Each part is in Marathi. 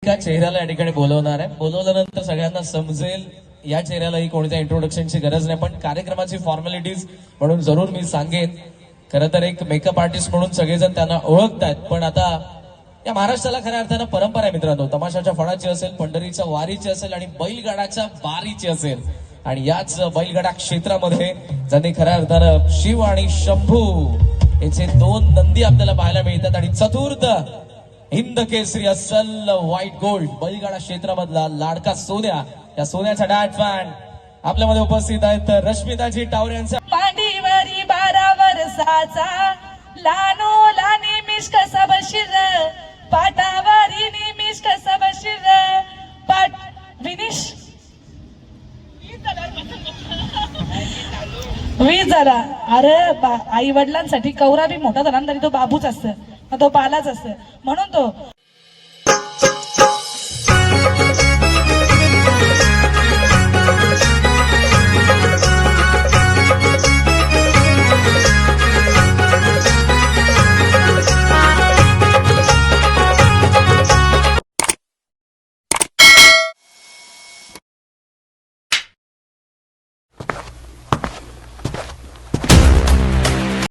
एका चेहऱ्याला या ठिकाणी बोलवणार आहे. बोलवल्यानंतर सगळ्यांना समजेल या चेहऱ्यालाही कोणत्या इंट्रोडक्शनची गरज नाही, पण कार्यक्रमाची फॉर्मॅलिटीज म्हणून जरूर मी सांगेन. खरं तर एक मेकअप आर्टिस्ट म्हणून सगळेजण त्यांना ओळखतात, पण आता या महाराष्ट्राला खऱ्या अर्थानं परंपरा आहे मित्रांनो. तमाशाच्या फळाची असेल, पंढरीच्या वारीची असेल आणि बैलगाडाच्या बारीची असेल. आणि याच बैलगाडा क्षेत्रामध्ये ज्यांनी खऱ्या अर्थानं शिव आणि शंभू याचे दोन नंदी आपल्याला पाहायला मिळतात. आणि चतुर्थ हिंद केसरी असल व्हाईट गोल्ड बैलगाडा क्षेत्रामधला लाडका सोन्या, या सोन्याचा डॅट फॅन आपल्यामध्ये उपस्थित आहेत रश्मिताजी टावरे यांचा. पांडीवरी 12 वर्षाचा लानो लानी मिश्क सब शिर पाटावरी निमिष्क सब शिर पाट विनिश जरा. अरे आई वडिलांसाठी कौरा बी मोठा झाला तरी तो बाबूच असतं, तो बालाच असतं, म्हणून तो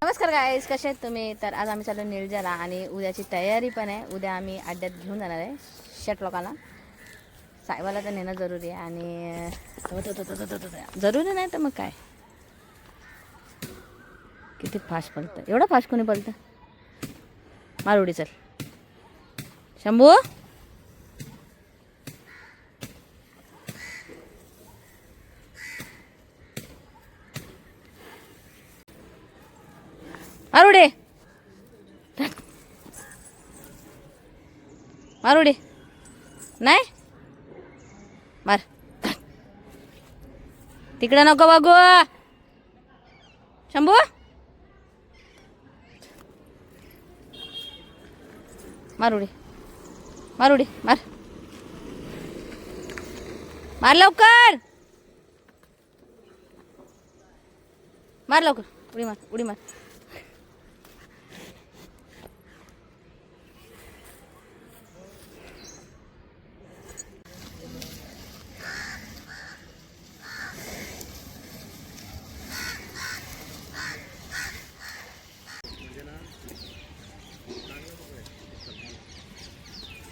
नमस्कार गाईज, कसे आहेत तुम्ही? तर आज आम्ही चाललो निलजाला आणि उद्याची तयारी पण आहे. उद्या आम्ही अड्ड्यात घेऊन जाणार आहे शेट लोकांना. साहेबाला तर नेणं जरुरी आहे आणि जरुरी नाही तर मग काय. किती फास्ट पळतं, एवढं फास्ट कोणी पळतं? मारुडी चल शंभू. मारुडे मारुडे नाही मार, तिकडे नको बघू शंभू. मारुडे मारुडे मार मार लवकर, मार लवकर, उडी मार उडी मार.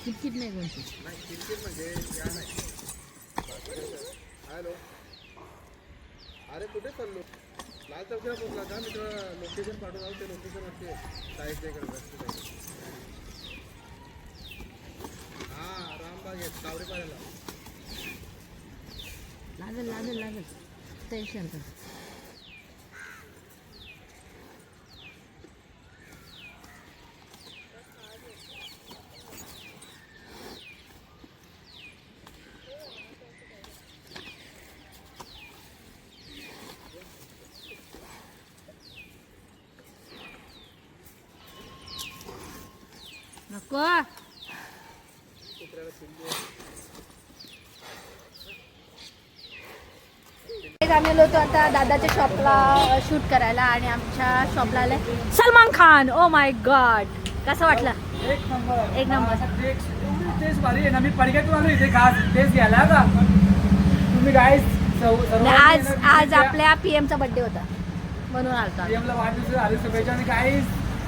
किटकिट नाही कोणती हॅलो. अरे कुठे चाललो? लाल चौकीला पोहोचला का? मी तुला लोकेशन पाठवून ते लोकेशन वाटते साईडच्या इकडे. हां रामबाग आहे कावडेपाड्याला. लागल लागल लागल टेन्शन कर. नको आम्ही होतो आता दादाच्या शॉपला शूट करायला आणि आमच्या शॉपला आले Salman Khan. Oh my God, कसं वाटलं? एक नंबर एक नंबर. टेस्ट भारी आहे ना. मी पडक्यातून आलो इथे खास टेस्ट घ्यायला का तुम्ही गाईस. आज आपल्या पीएमचा बर्थडे होता म्हणून आलतो. पीएमला वाढदिवसाच्या हार्दिक शुभेच्छा. आणि गाईस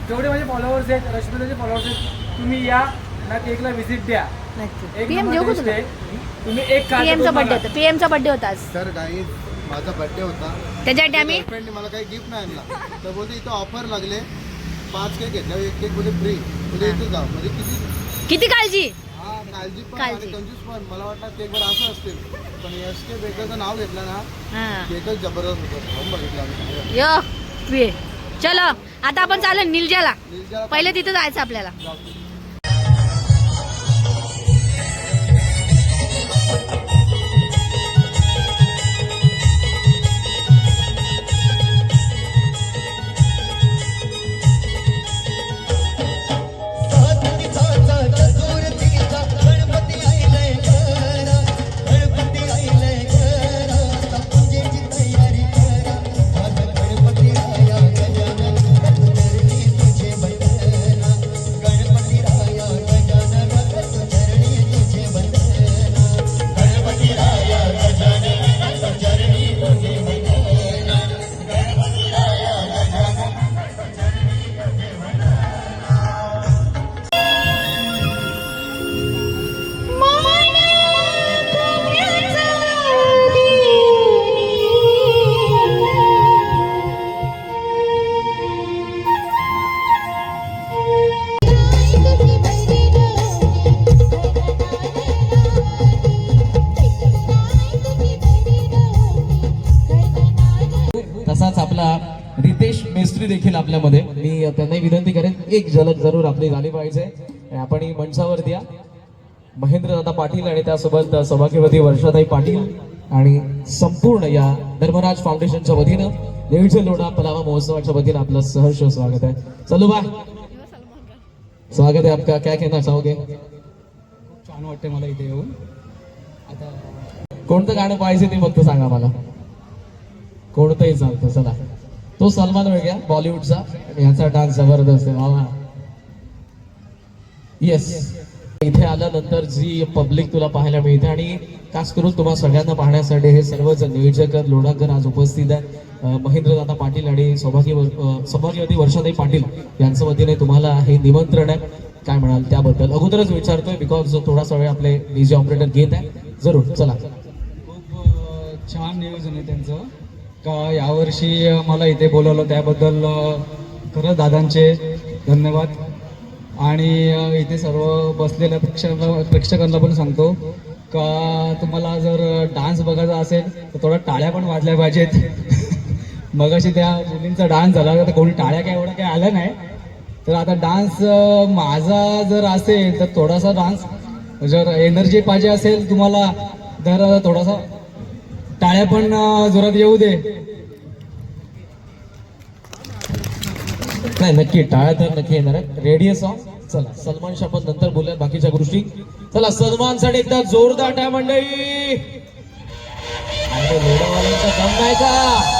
जेवढे माझे फॉलोअर्स आहेत, रश्मिताचे फॉलोअर्स आहेत, तुम्ही या ना केकला व्हिजिट द्या. नक्की पीएम देऊ का तुला? तुम्ही एक पीएमचा बर्थडे होता, पीएमचा बर्थडे होता आज. तर काही माझा बर्थडे होता, त्याच्यासाठी आम्ही फ्रेंडने मला काही गिफ्ट नाही आणला. तर बोलते इथं ऑफर लागले, 5 केक घेतल्यावर 1 केक बोलते फ्री. म्हणजे इथे जाऊ म्हणजे किती काळजी. हा काळजी पण काळजी. आणि कंजूस पण. मला वाटतं केकवर असं असतील, पण SK बेकरचं नाव घेतलं ना हा केकच जबरदस्त होतं. खाऊन बघितलं आम्ही. यो पिये. चलो आता आपण चालू निलजाला. निलजाला पहिले तिथं जायचं आपल्याला. जाऊ. गणपती आपला रितेश मेस्त्री देखील आपल्यामध्ये, मी त्यांनाही विनंती करेन एक झलक जरूर आपली झाली पाहिजे. आणि आपण ही मंचावरती या महेंद्रदादा पाटील आणि त्यासोबत सौभाग्यवती वर्षाताई पाटील आणि संपूर्ण या धर्मराज फाउंडेशनच्या वतीनं निळजे लोढा पलावा महोत्सवाच्या वतीनं आपलं सहर्ष स्वागत आहे. चलो बा, स्वागत है आपका. क्या कहना चाहोगे? छान वाटते मला इथे येऊन. आता कोणतं गाणं पाहिजे ते फक्त सांगा मला, कोणतंही चालतं. चला, तो सलमान वेगळ्या बॉलिवूडचा आणि याचा डान्स जबरदस्त आहे बाबा. येस, इथे आल्यानंतर जी पब्लिक तुला पाहायला मिळते आणि खास करून तुम्हा सगळ्यांना पाहण्यासाठी हे सर्वजण नियोजकर लोढाकर आज उपस्थित आहे. महेंद्रदादा पाटील आणि सौभाग्यवती वर्षाताई पाटील यांच्या वतीने तुम्हाला हे निमंत्रण आहे. काय म्हणाल त्याबद्दल? अगोदरच विचारतोय बिकॉज थोडासा वेळ आपले डीजे ऑपरेटर घेत आहे. जरूर चला. खूप छान नियोजन आहे त्यांचं का यावर्षी मला इथे बोलवलं त्याबद्दल खरंच दादांचे धन्यवाद. आणि इथे सर्व बसलेल्या प्रेक्षकांना पण सांगतो का तुम्हाला जर डान्स बघायचा असेल तर थोडा टाळ्या पण वाजल्या पाहिजेत. मगाशी त्या मुलींचा डान्स झाला तर कोणी टाळ्या काय एवढं काय आलं नाही. तर आता डान्स माझा जर असेल तर थोडासा डान्स जर एनर्जी पाहिजे असेल तुम्हाला तर थोडासा टाळ्या पण जोरात येऊ दे. नाही, नक्की टाळ्या तर नक्की येणार आहे. Radio song. चला, सलमानशी आपण नंतर बोलूया बाकीच्या गोष्टी. चला, सलमानसाठी एकदा जोरदार टाळ्या मंडळी. अरे लोढावाल्यांचा दम नाही का?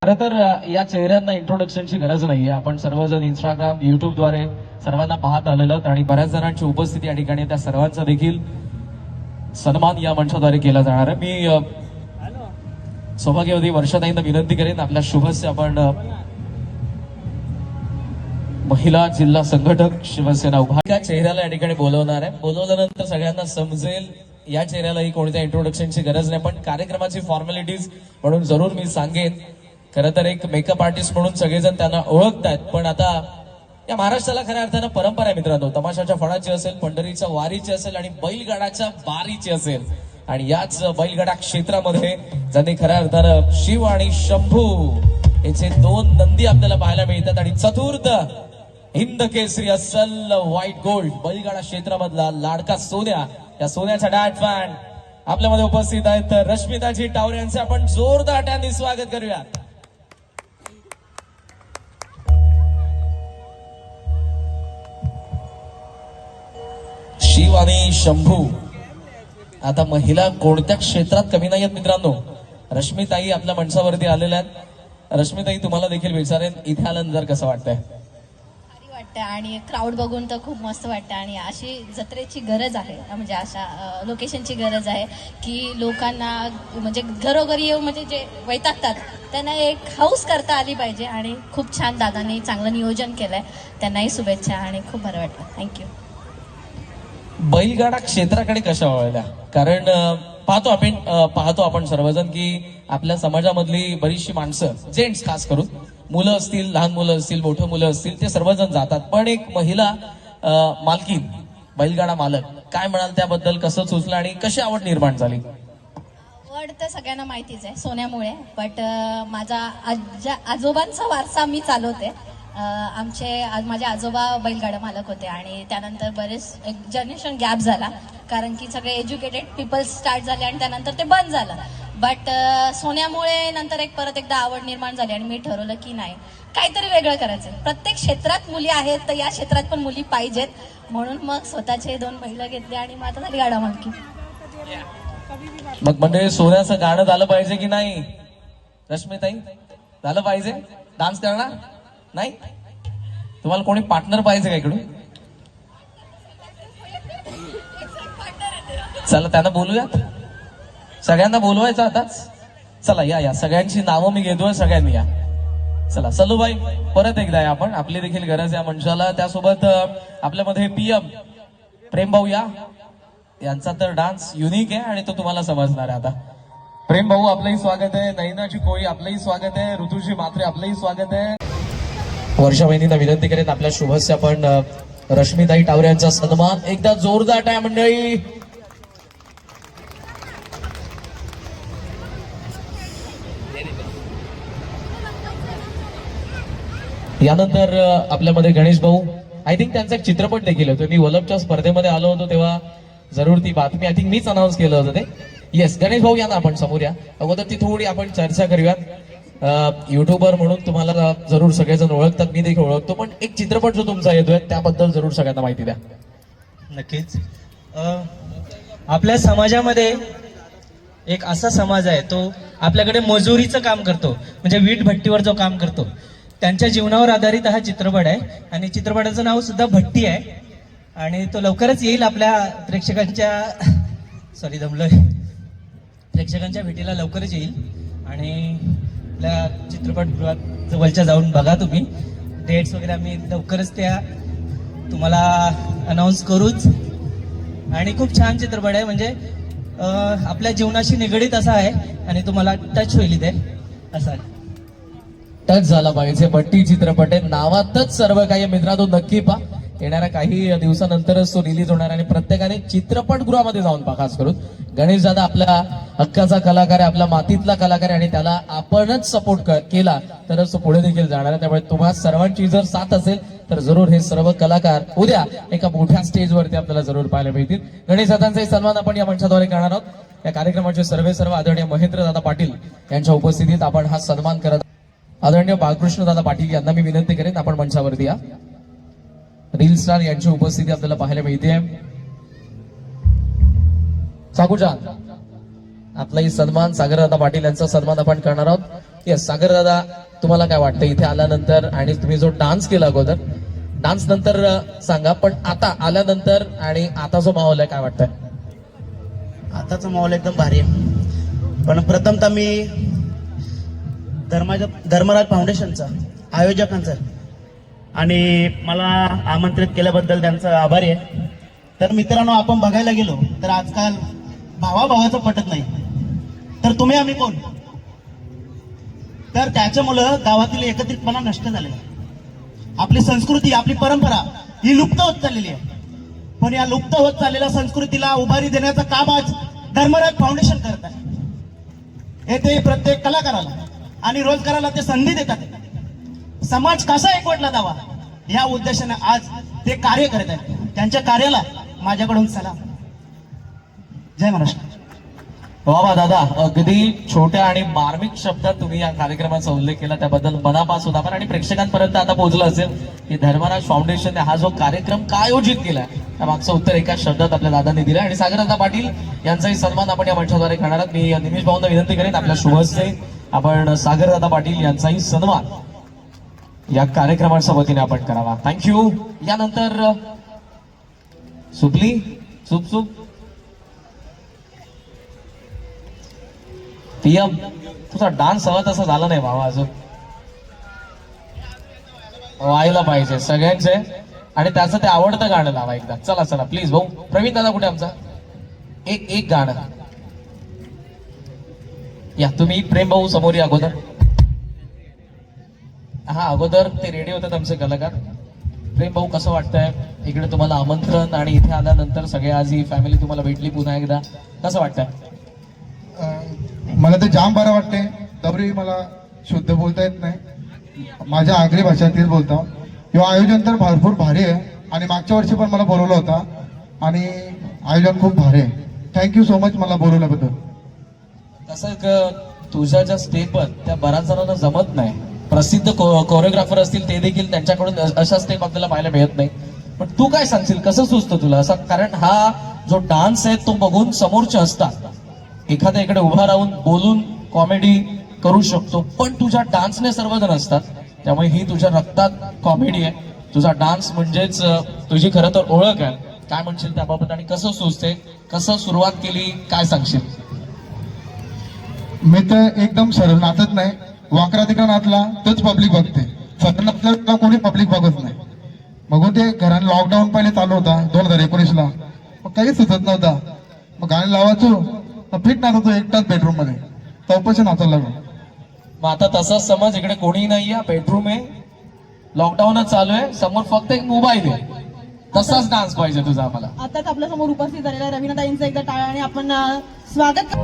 खरं तर या चेहऱ्यांना इंट्रोडक्शनची गरज नाहीये. आपण सर्वजण इंस्टाग्राम, युट्यूब द्वारे सर्वांना पाहत आलेलो आहोत आणि बऱ्याच जणांची उपस्थिती या ठिकाणी, त्या सर्वांचा देखील सन्मान या मंचाद्वारे केला जाणार आहे. मी सौभाग्यवती वर्षाताईंना विनंती करेन आपल्या शुभस्य आपण महिला जिल्हा संघटक शिवसेना उभा या चेहऱ्याला या ठिकाणी बोलवणार आहे. बोलवल्यानंतर सगळ्यांना समजेल या चेहऱ्यालाही कोणत्या इंट्रोडक्शनची गरज नाही, पण कार्यक्रमाची फॉर्मॅलिटीज म्हणून जरूर मी सांगेन. खरं तर एक मेकअप आर्टिस्ट म्हणून सगळेजण त्यांना ओळखतायत, पण आता या महाराष्ट्राला खऱ्या अर्थानं परंपरा आहे मित्रांनो. तमाशाच्या फळाची असेल, पंढरीच्या वारीची असेल आणि बैलगाडाच्या बारीची असेल. आणि याच बैलगाडा क्षेत्रामध्ये ज्यांनी खऱ्या अर्थानं शिव आणि शंभू याचे दोन नंदी आपल्याला पाहायला मिळतात. आणि चतुर्थ हिंद केसरी अस्सल व्हाईट गोल्ड बैलगाडा क्षेत्रामधला लाडका सोन्या, या सोन्याचा डॅट फॅन आपल्यामध्ये उपस्थित आहेत. तर रश्मिताजी टावर यांचे आपण जोरदार टाळ्यांनी स्वागत करूया. शिव आणि शंभू. आता महिला कोणत्या क्षेत्रात कमी नाही आहेत मित्रांनो. रश्मिताई आपल्या मंचावरती आलेल्या आहेत. रश्मिताई, तुम्हाला देखील विचारेन, इथे आल्यानंतर कसं वाटतंय? भारी वाटतं आणि क्राऊड बघून तर खूप मस्त वाटतं. आणि अशी जत्रेची गरज आहे, म्हणजे अशा लोकेशनची गरज आहे की लोकांना म्हणजे घरोघरी येऊ, म्हणजे जे वैतागतात त्यांना एक हाऊस करता आली पाहिजे. आणि खूप छान दादांनी चांगलं नियोजन केलंय, त्यांनाही शुभेच्छा आणि खूप बरं वाटलं. थँक्यू. बैलगाडा क्षेत्राकडे कशा वळल्या? कारण पाहतो आपण सर्वजण की आपल्या समाजामधली बरीचशी माणसं, जेंट्स खास करून, मुलं असतील, लहान मुलं असतील, मोठं मुलं असतील, ते सर्वजण जातात. पण एक महिला मालकीन, बैलगाडा मालक, काय म्हणाल त्याबद्दल? कसं सुचलं आणि कशी आवड निर्माण झाली? आवड तर सगळ्यांना माहितीच आहे सोन्यामुळे, बट माझा आजोबांचा वारसा मी चालवते. माझे आजोबा बैलगाडा मालक होते आणि त्यानंतर बरेच एक जनरेशन गॅप झाला, कारण की सगळे एज्युकेटेड पीपल स्टार्ट झाले आणि त्यानंतर ते बंद झालं. बट सोन्यामुळे नंतर परत एकदा आवड निर्माण झाली आणि मी ठरवलं की नाही, काहीतरी वेगळं करायचं. प्रत्येक क्षेत्रात मुली आहेत तर या क्षेत्रात पण मुली पाहिजेत, म्हणून मग स्वतःचे 2 महिला घेतले आणि मग आता झाली गाडा मालकी. मग म्हणजे सोन्याचं गाणं झालं पाहिजे की नाही? रश्मिताई, झालं पाहिजे? डान्स करणार नाही? तुम्हाला कोणी पार्टनर पाहिजे का इकडून? चला त्यांना बोलूयात, सगळ्यांना बोलवायचं आताच. चला या सगळ्यांची नावं मी घेतोय, सगळ्यांनी या. चला सल्लूबाई परत एकदा या आपण, आपली देखील गरज आहे मंचाला. त्यासोबत आपल्यामध्ये PM प्रेम भाऊ या, यांचा तर डान्स युनिक आहे आणि तो तुम्हाला समजणार आहे आता. प्रेम भाऊ आपलंही स्वागत आहे, नैनाची कोळी आपलंही स्वागत आहे, ऋतुजी म्हात्रे आपलंही स्वागत आहे. वर्षा वहिनींना विनंती करेन आपल्या शुभस्य आपण रश्मीताई टावरे यांचा सन्मान एकदा जोरदार टाळ्या मंडळी. यानंतर आपल्यामध्ये गणेश भाऊ, आय थिंक त्यांचा एक चित्रपट देखील होतो. मी वलपच्या स्पर्धेमध्ये आलो होतो तेव्हा जरूर ती बातमी आय थिंक मीच अनाऊन्स केलं होतं ते. येस गणेश भाऊ या ना आपण समोर या. अगोदर ती थोडी आपण चर्चा करूयात. युट्यूबर म्हणून तुम्हाला जरूर सगळेजण ओळखतात, मी देखील ओळखतो, पण एक चित्रपट जो तुमचा येतोय त्याबद्दल जरूर सगळ्यांना माहिती द्या. नक्कीच. आपल्या समाजामध्ये एक असा समाज आहे तो आपल्याकडे मजुरीचं काम करतो, म्हणजे वीट भट्टीवर जो काम करतो त्यांच्या जीवनावर आधारित हा चित्रपट आहे. आणि चित्रपटाचं नाव सुद्धा भट्टी आहे आणि तो लवकरच येईल आपल्या प्रेक्षकांच्या प्रेक्षकांच्या भेटीला लवकरच येईल. आणि आपल्या चित्रपटगृहात जवळच्या जाऊन बघा तुम्ही. डेट्स वगैरे आम्ही लवकरच त्या तुम्हाला अनाऊन्स करूच. आणि खूप छान चित्रपट आहे, म्हणजे आपल्या जीवनाशी निगडीत असा आहे आणि तुम्हाला टच होईल इथे असा टच झाला पाहिजे. भट्टी चित्रपट आहे, नावातच सर्व काही. मित्रांनो नक्की पहा, येणाऱ्या काही दिवसानंतरच तो रिलीज होणार आणि प्रत्येकाने चित्रपटगृहामध्ये जाऊन पहा. खास करून गणेश दादा आपल्या हक्काचा कलाकार आहे, आपल्या मातीतला कलाकार आहे आणि त्याला आपणच सपोर्ट केला तरच तो पुढे देखील जाणार आहे. त्यामुळे तुम्हा सर्वांची जर साथ असेल तर जरूर हे सर्व कलाकार उद्या एका मोठ्या स्टेजवरती आपल्याला जरूर पाहायला मिळतील. गणेश दादांचाही सन्मान आपण या मंचाद्वारे करणार आहोत. या कार्यक्रमाचे सर्व आदरणीय महेंद्र दादा पाटील यांच्या उपस्थितीत आपण हा सन्मान करत. आदरणीय बाळकृष्ण दादा पाटील यांना मी विनंती करेन आपण मंचावरती या. रील स्टार यांची उपस्थिती आपल्याला पाहायला मिळते. सागुजान आपलाही सन्मान, सागर दादा पाटील यांचा सन्मान आपण करणार आहोत. येस सागर दादा, तुम्हाला काय वाटतं इथे आल्यानंतर आणि तुम्ही जो डान्स केला अगोदर, डान्स नंतर सांगा, पण आता आल्यानंतर आणि आता जो माहोल आहे काय वाटतंय? आताचा माहोल एकदम भारी आहे. पण प्रथमतः मी धर्मराज फाउंडेशनचा आयोजकांचा आणि मला आमंत्रित केल्याबद्दल त्यांचा आभारी आहे. तर मित्रांनो, आपण बघायला गेलो तर आजकाल भावाभावाचं पटत नाही, तर तुम्ही आम्ही कोण? तर त्याच्यामुळं गावातील एकत्रितपणा नष्ट झालेला आहे. आपली संस्कृती, आपली परंपरा ही लुप्त होत चाललेली आहे. पण या लुप्त होत चाललेल्या संस्कृतीला उभारी देण्याचं काम आज धर्मराज फाउंडेशन करत आहे. येथे प्रत्येक कलाकाराला आणि रोजगाराला ते संधी देतात. समाज कसा एकवटला जावा या उद्देशाने आज ते कार्य करत आहेत. त्यांच्या कार्याला माझ्याकडून सलाम. जय महाराष्ट्र. वा दादा, अगदी छोट्या आणि मार्मिक शब्दात तुम्ही या कार्यक्रमाचा उल्लेख केला, त्याबद्दल मनापासून आभार. आणि प्रेक्षकांपर्यंत आता पोहोचलं असेल की धर्मराज फाउंडेशनने हा जो कार्यक्रम का आयोजित केलाय त्या मागचं उत्तर एका शब्दात आपल्या दादांनी दिलं. आणि सागरदादा पाटील यांचाही सन्मान आपण या मंचाद्वारे करणार आहोत. मी निमेश भाऊंना विनंती करेन आपल्या शुभस्य आपण सागरदादा पाटील यांचाही सन्मान या कार्यक्रमाच्या वतीने आपण करावा. थँक्यू. यानंतर सुपली सुप PM, तुझा डान्स हवा तसा झाला नाही बाबा, अजून व्हायला पाहिजे सगळ्यांचे. आणि त्याचं ते आवडतं गाणं लावा एकदा. चला प्लीज भाऊ. प्रवीण दादा कुठे आमचा? एक गाणं या. तुम्ही प्रेम भाऊ समोर या अगोदर. हा अगोदर ते रेडी होतात आमचे कलाकार. प्रेम भाऊ, कसं वाटतंय इकडे तुम्हाला आमंत्रण आणि इथे आल्यानंतर सगळे आज ही फॅमिली तुम्हाला भेटली पुन्हा एकदा, कसं वाटतंय? मला ते जाम बरं वाटते. तरी मला शुद्ध बोलता येत नाही, माझ्या आगरी भाषा तेच बोलतो. किंवा आयोजन तर भरपूर भारी आहे आणि मागच्या वर्षी पण मला बोलवलं होता आणि आयोजन खूप भारी आहे. थँक्यू सो मच मला बोलवल्याबद्दल. तसं तुझ्या ज्या स्टेप त्या बऱ्याच जणांना जमत नाही. प्रसिद्ध कोरिओग्राफर असतील ते देखील त्यांच्याकडून अशा स्टेप आपल्याला पाहायला मिळत नाही. पण तू काय सांगशील, कसं सुचतं तुला असं? कारण हा जो डान्स आहे तो बघून समोरचे असतात, एखाद्या इकडे उभा राहून बोलून कॉमेडी करू शकतो, पण तुझ्या डान्सने सर्वजण असतात. त्यामुळे ही तुझ्या रक्तात कॉमेडी आहे. तुझा डान्स म्हणजेच तुझी खरं तर ओळख आहे. काय म्हणशील त्याबाबत आणि कसं सुचते, कसं सुरुवात केली, काय सांगशील? मी तर एकदम सरळ नाचत नाही. वाकरा तिकडा नाचला तोच पब्लिक बघते. सरळ नाचला कोणी पब्लिक बघत नाही. मग ते घरात लॉकडाऊन पहिले चालू होता 2019ला. मग काहीच सुचत नव्हता. मग गाणी लावायचो फिट नाचायचो एकटाच बेडरूम मध्ये. तेव्हापासून नाचायला लागलो. मग आता तसाच समज इकडे कोणीही नाहीये, बेडरूम आहे, लॉकडाऊनच चालू आहे, समोर फक्त एक मोबाईल आहे, तसाच डान्स पाहिजे तुझा आम्हाला. आताच आपल्या समोर उपस्थित झालेल्या रवीनाताईंचं एकदा टाळ्याने आपण स्वागत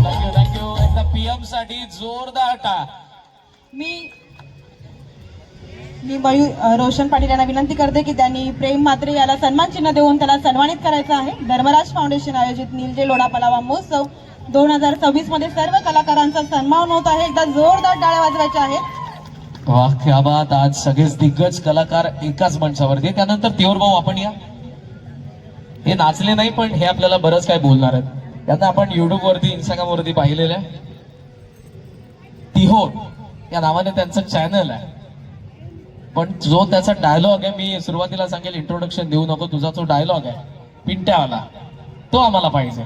थँक्यू. एकदा PM साठी जोरदार टाळ्या. मी मयूर रोशन पाटील यांना विनंती करते की त्यांनी प्रेम मात्रे याला सन्मान चिन्ह देऊन त्याला सन्मानित करायचं आहे. धर्मराज फाउंडेशन आयोजित नीलजे लोढा पलावा महोत्सव 2026 मध्ये सर्व कलाकारांचा सन्मान होत आहे. एकदा जोरदार टाळ्या वाजवायच्या आहेत. वाह, क्या बात. आज सगळेच दिग्गज कलाकार एकाच मंचावरती. त्यानंतर तिहोर भाऊ आपण या. हे नाचले नाही पण हे आपल्याला बरंच काय बोलणार आहेत. त्यांना आपण युट्यूब वरती, इंस्टाग्राम वरती पाहिलेलं आहे. तिहोर या नावाने त्यांचं चॅनल आहे. पण जो त्याचा डायलॉग आहे, मी सुरुवातीला सांगेल, इंट्रोडक्शन देऊ नको, तुझा जो डायलॉग आहे पिंट्यावाला, तो आम्हाला पाहिजे.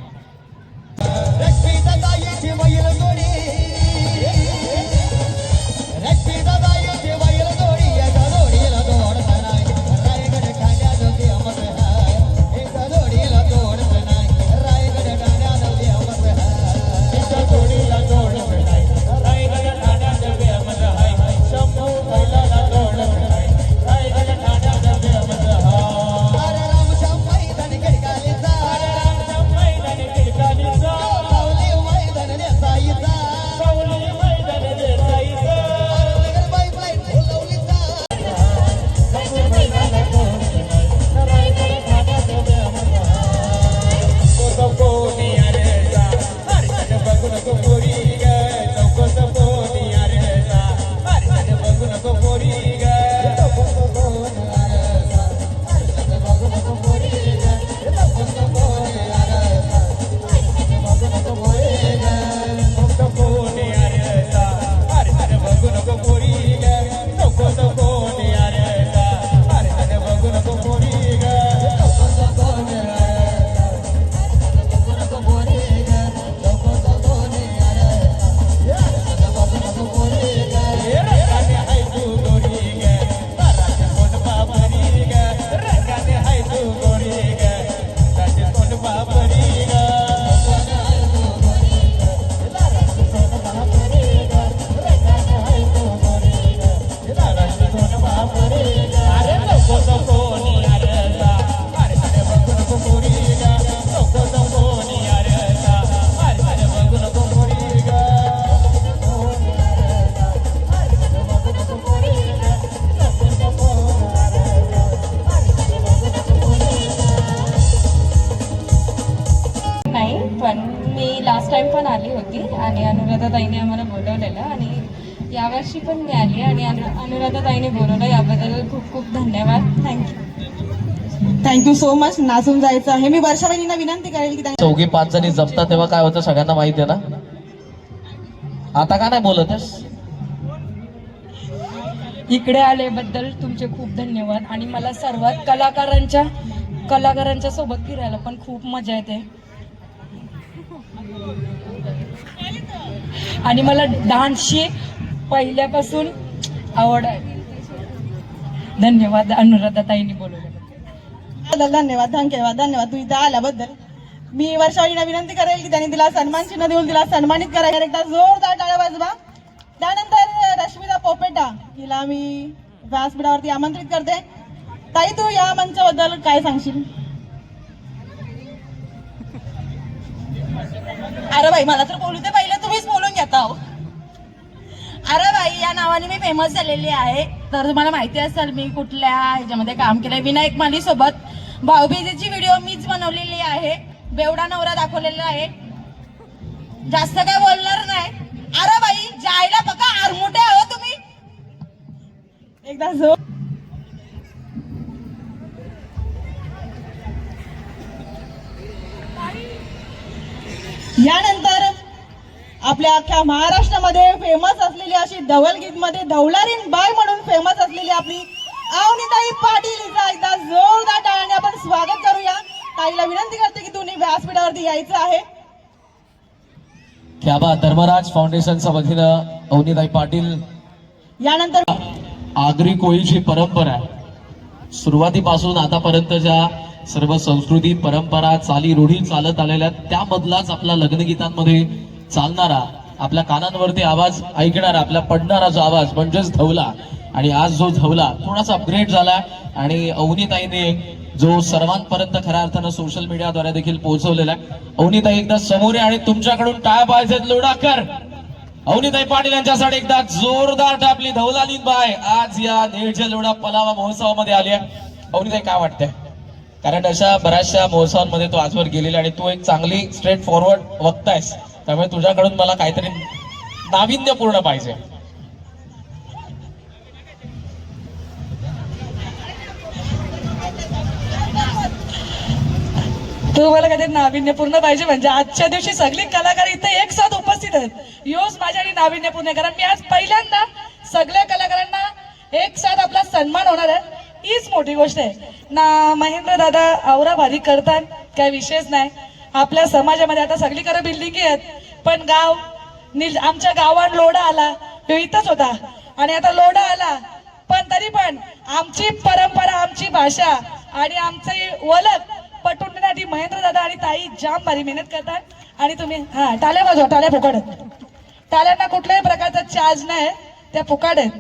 पण मी लास्ट टाइम पण आली होती आणि अनुराधाताईने आम्हाला बोलवलेलं आणि यावर्षी पण मी आली आणि अनुराधाताईने बोलवलं, याबद्दल खूप खूप धन्यवाद. Thank you so much. नाचून जायचं आहे. मी वर्षाबाईंना विनंती करेल की चौघी 5 जणी जमतात तेव्हा काय होतं सगळ्यांना माहिती आहे ना. आता का नाही बोलत आहेस? इकडे आल्याबद्दल तुमचे खूप धन्यवाद. आणि मला सर्वात कलाकारांच्या सोबत फिरायला पण खूप मजा येते आणि मला डान्सची पहिल्यापासून आवड आहे. धन्यवाद अनुराधाताईंनी बोलवलं. धन्यवाद धन्यवाद तू इथं आल्याबद्दल. मी वर्षावळीला विनंती करेल की त्यांनी तिला सन्मान चिन्ह देऊन तिला सन्मानित करायला एकदा जोरदार टाळ्या वाजवा. त्यानंतर रश्मिता पोपेटा हिला मी व्यासपीठावरती आमंत्रित करते. ताई तू या मंचाबद्दल काय सांगशील? अरे बाई मला तर बोलू दे, पहिले तुम्हीच बोलून घेता हो. अरे बाई या नावाने मी फेमस झालेली आहे. तर तुम्हाला माहिती असेल मी कुठल्या ह्याच्यामध्ये काम केलंय. विनायक माली सोबत भाऊबीजेची व्हिडिओ मीच बनवलेली आहे. बेवडा नवरा दाखवलेला आहे. जास्त काय बोलणार नाही. अरे बाई जायला बघा आरमुटे आहो तुम्ही. एकदा जोर. यानंतर आपल्या अख्ख्या महाराष्ट्रामध्ये फेमस असलेली अशी धवलगीत मध्ये धवलारीन बाय म्हणून फेमस असलेली आपली अवनीताई पाटील हिचा एकदा जोरदार टाळ्याने आपण स्वागत करूया. ताईला विनंती करते की तुम्ही व्यासपीठावरती यायचं आहे. क्या बात. धर्मराज फाउंडेशनच्या वतीनं अवनीताई पाटील. यानंतर आगरी कोळीची परंपरा आहे. सुरुवातीपासून आतापर्यंतच्या सर्व संस्कृती परंपरा चाली रूढी चालत आलेल्या त्यामधलाच आपला लग्नगीतांमध्ये चालणारा आपल्या कानांवरती आवाज ऐकणारा आपला पडणारा जो आवाज म्हणजेच धवला. आणि आज जो धवला थोडासा अपग्रेड झाला आणि अवनीताईने जो सर्वांपर्यंत खऱ्या अर्थानं सोशल मीडियाद्वारे देखील पोहोचवलेला आहे. अवनीताई एकदा समोर आहे आणि तुमच्याकडून टाळ्या पाहिजेत लोडाकर. अवनीताई पाटील यांच्यासाठी एकदा जोरदार आपली धवलालीन बाय आज या नेरजे लोढा पलावा महोत्सवामध्ये आली आहे. अवनीताई काय वाटतंय? कारण अशा बऱ्याचशा महोत्सवांमध्ये तू आजवर गेलेला आणि तू एक चांगली स्ट्रेट फॉरवर्ड वक्ता आहेस. त्यामुळे तुझ्याकडून मला काहीतरी नाविन्यपूर्ण पाहिजे. तू मला काहीतरी नाविन्यपूर्ण पाहिजे म्हणजे आजच्या दिवशी सगळे कलाकार इथे एक साथ उपस्थित आहेत. योच माझ्या नाविन्यपूर्ण आहे. कारण मी आज पहिल्यांदा सगळ्या कलाकारांना एक साथ आपला सन्मान होणार आहे. हीच मोठी गोष्ट आहे ना. महेंद्र दादा आवरा भारी करतात, काय विषयच नाही. आपल्या समाजामध्ये आता सगळीकडे बिल्डिंग आहेत पण गाव आमच्या गावात लोढा आला तो इथंच होता आणि आता लोढा आला पण तरी पण आमची परंपरा आमची भाषा आणि आमची ओळख पटवून देण्यासाठी महेंद्र दादा आणि ताई जाम भारी मेहनत करतात. आणि तुम्ही हा टाळ्या वाजवा. टाळ्या फुकट आहेत. टाळ्यांना कुठल्याही प्रकारचा चार्ज नाही, त्या फुकट आहेत.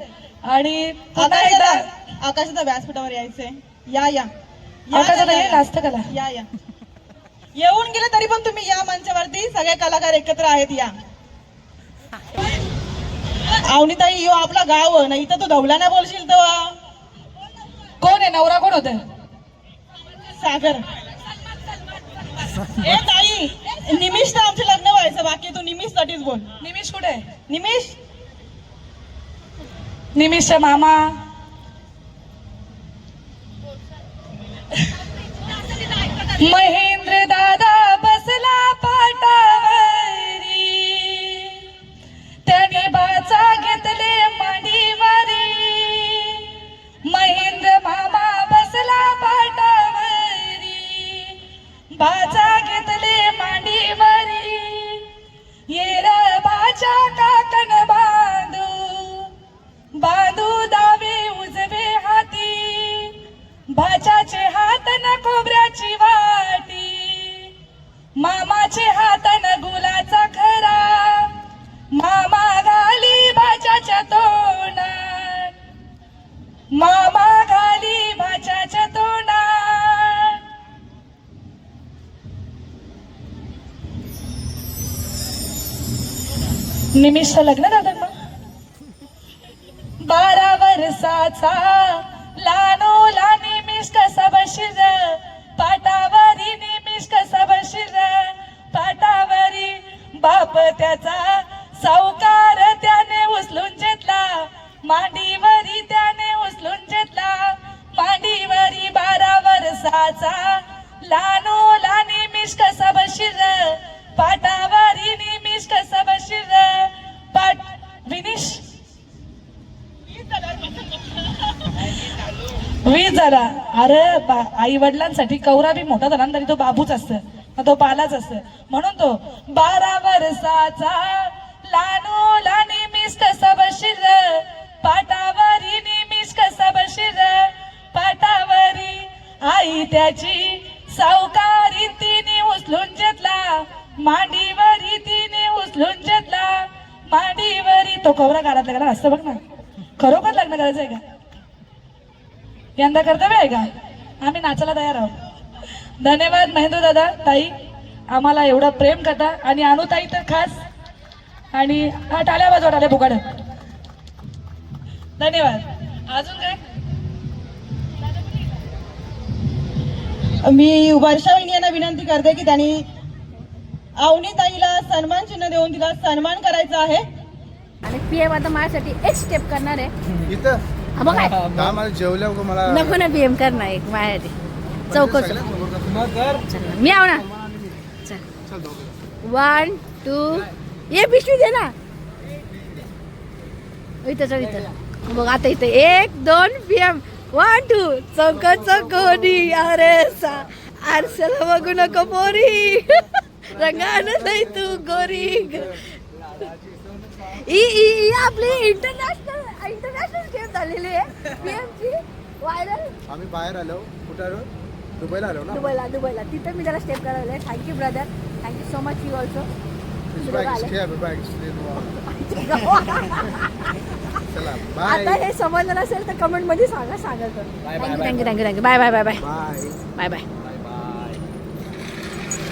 आणि आकाशाचा व्यासपीठावर यायचंय. या या आकाशाला हे नाचतं कला. या या येऊन गेले तरी पण तुम्ही या मंचावरती सगळे कलाकार एकत्र आहेत. या अवनीताई यो आपला गाव ना इथं तू धवला नाही बोलशील तर कोण आहे? नवरा कोण होते? सागर. ए ताई निमिष तर आमचं लग्न व्हायचं बाकी तू निमिष साठीच बोल. निमिष कुठे आहे? निमिष निमिषचा मामा महेंद्र दादा बसला पाटावरी. त्याने बाचा घेतले मांडीवरी. महेंद्र मामा बसला पाटावरी. बाचा घेतले मांडीवरी. येर बाच्या काकण बांधू दावे उजवे हाती. भाच्याचे हात न खोबऱ्याची वाटी. मामाचे हात न गुलाचा खरा. मामा घाली भाच्याच्या तोंडात. मामा घाली भाच्याच्या तोंडात. निमिषचं लग्न दादा मग 12 वर्षाचा लानो लानी मिस कसा बशीर. पाटावरी निमिष कसा बशीर. पाटावरी बाप त्याचा सावकार त्याने उचलून घेतला. मांडीवरी त्याने उचलून घेतला. मांडीवरी 12 वर्षाचा लानो लानी मिस कसा बशीर. पाटावरी निमिष कसा बशीर. पाट विनिश वीज झाला. अरे आई वडिलांसाठी कौरा बी मोठा झाला तरी तो बाबूच असतं, तो पालाच असतं. म्हणून तो 12 वर्षाचा लानो लानी मिस कसा बशीर. पाटावरी निमिष कसा बशीर. पाटावरी आई त्याची सावकारी तिने उचलून घेतला मांडीवरी तिने उचलून घेतला मांडीवरी. तो कवरा काढातला का असतं बघ ना. खरोखर लग्न करायचंय का? यंदा कर्तव्य आहे का? आम्ही नाचायला तयार आहोत. धन्यवाद महेंद्र दादा ताई, आम्हाला एवढं प्रेम करता. आणि अनुताई तर खास. आणि हा टाळ्या वाजवा, टाळ्या फुकाट. धन्यवाद. अजून काय? मी वर्षा वहिनी यांना विनंती करते की त्यांनी अवनीताईला सन्मान चिन्ह देऊन तिला सन्मान करायचा आहे. आणि पीएम आता माझ्यासाठी एक स्टेप करणार आहे. इथं हा बघ काय मला जेवल्यावर मला नको ना पीएम कर ना एक माझ्यासाठी चौकच. मी आव ना. चल 1 2 ये पिशवी दे ना. इथं चल इथं बघ. आता इथं 1 2 पीएम 1 2 चौक चौकोनी अरे सा आरशाला बघू नको पोरी रंगानं नाही तू गोरी. ही आपली इंटरनॅशनल स्टेप झालेली आहे पीएम ची व्हायरल. आम्ही बाहेर आलो. कुठं आलो? दुबईला आलो ना. दुबईला तिथं मी त्याला स्टेप करायला. Thank you brother, thank you so much you also. आता हे समजलं नसेल तर कमेंट मध्ये सांगा. Thank you. Bye bye bye bye.